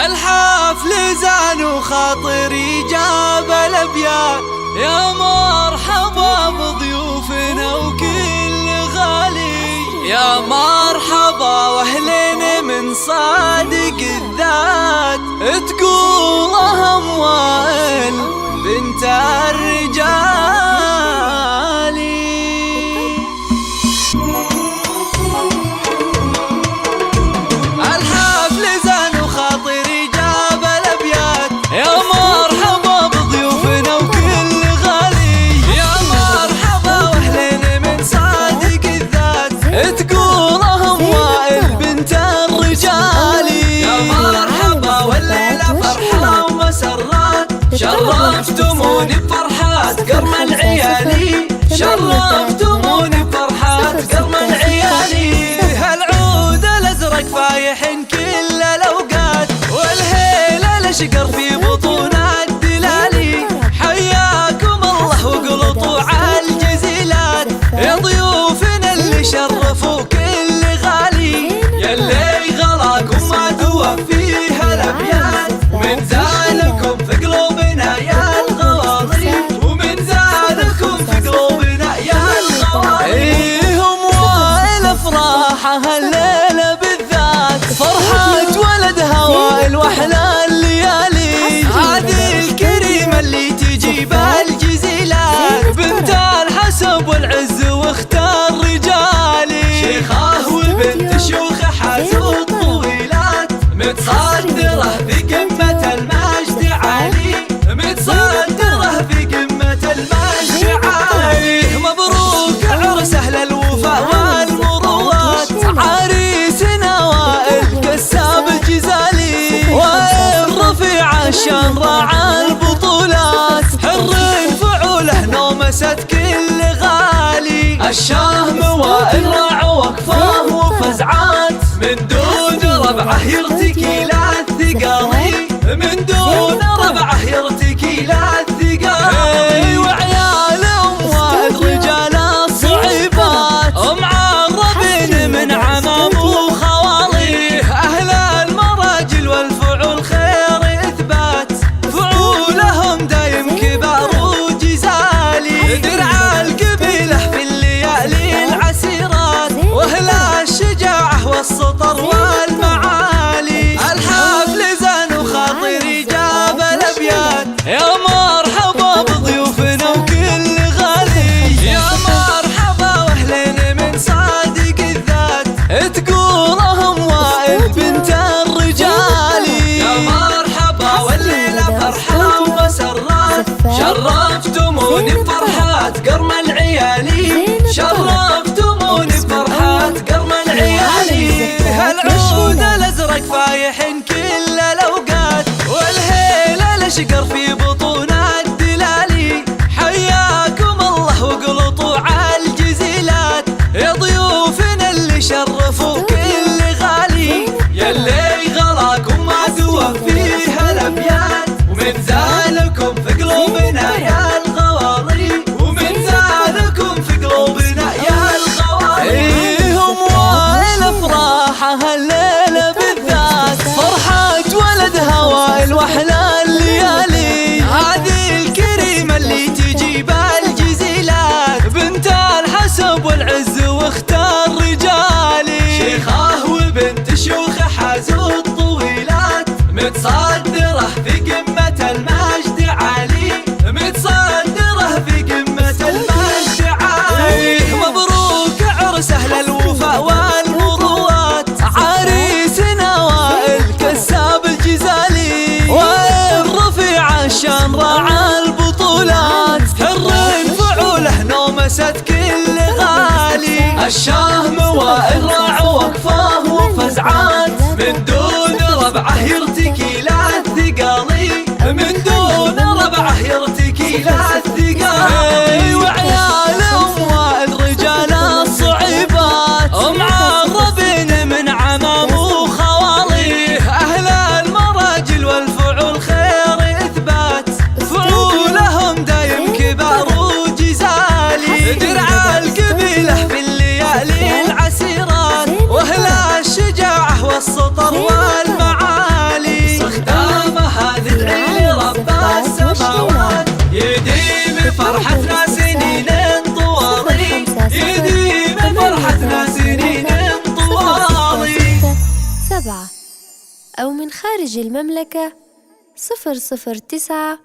الحفل زان وخاطري جاب الابيات، يا مرحبا بضيوفنا وكل غالي، يا مرحبا واهلين من صادق الذات، تقولها موائل بنت الرجال. الحفل زان وخاطري جاب الابيات، يا مرحبا بضيوفنا وكل غالي، يا مرحبا واهلين من صادق الذات، تقولها موائل بنت الرجال. يا مرحبا والليله فرحه ومسرات، شرفتموني بفرحات قرم العيالي، شرفتموني بفرحات قرم العيالي. هالعود الازرق فايح كل الاوقات، والهيله الاشقر في بطون الدلالي، حياكم الله وقلطوا على الجزيلات، يا ضيوفنا اللي شرفوا كل غالي، يلي غلاكم ما توفيها الابيات، ومن زانكم في قلوبنا يا الغواضي، ومن زانكم في قلوبنا يا الغواضي. هم وائل افراحها الليله بالذات، فرحة ولدها وائل واحلى الليالي، هذه الكريمه اللي تجيب الجزيلات، بنت الحسب والعز واختار رجالي، شيخه وبنت شيوخه حازوا الطويلات، متصدره في قمه المجد عالي، متصدره في قمه المجد عالي. مبروك عرس اهل الوفاء والمروات، عريسنا وائل كساب الجزالي، وائل رفيع الشان راعى البطولات، حر فعوله نومست كل غالي، الشهم وائل راعى وقفه وفزعات، من دون ربعه يرتكي للثقالي، من دون ربعه يرتكي للثقالي. وعيال وائل رجال الصعيبات، معربين من عمام وخوالي، اهل المراجل والفعول خير اثبات، فعولهم دايم كبار وجزالي، درع القبيله في الليالي العسيرات، واهل الشجاعه والسطر والمعالي. الحفل زان وخاطري جاب الابيات، يا مرحبا بضيوفنا وكل غالي، يا مرحبا واهلين من صادق الذات، تقولهم وائل بنت الرجال. يا مرحبا والليله فرحه ومسرات، شرفتموني بفرحات قرم العيالي، شرفتموني بفرحات قرم العيالي. هالعود الازرق فايح كل الاوقات، والهيله الاشقر في بطون الدلالي، حياكم الله وقلطوا على الجزيلات، يا ضيوفنا اللي شرفوا كل غالي، يلي غلاكم ما توفيها الابيات، ومن زانكم في قلوبنا يا الغواضي، ومن زانكم في قلوبنا يا الغواضي. هم وائل افراحها الليله بالذات، فرحة ولدها وائل واحلى الليالي، هذه الكريمه اللي تجيب الجزيلات، بنت الحسب والعز واختار رجالي، شيخه وبنت شيوخه حازوا الطويلات، متصدره في قمه المجد عالي، متصدره في قمه المجد عالي. مبروك عرس اهل الوفاء والمروات، عريسنا وائل كساب الجزالي، وائل رفيع الشان راعى البطولات، حر فعوله نومست كل غالي، الشهم وائل راعى وقفه وفزعات، من دون ربعه يرتكي للثقالي، من دون ربعه يرتكي للثقالي. وعيال وائل رجال الصعيبات، معربين من عمام وخوالي، اهل المراجل والفعول خير اثبات، فعولهم دايم كبار وجزالي، درع القبيله في الليالي العسيرات، واهل الشجاعه والسطر والمعالي. أو من خارج المملكة 009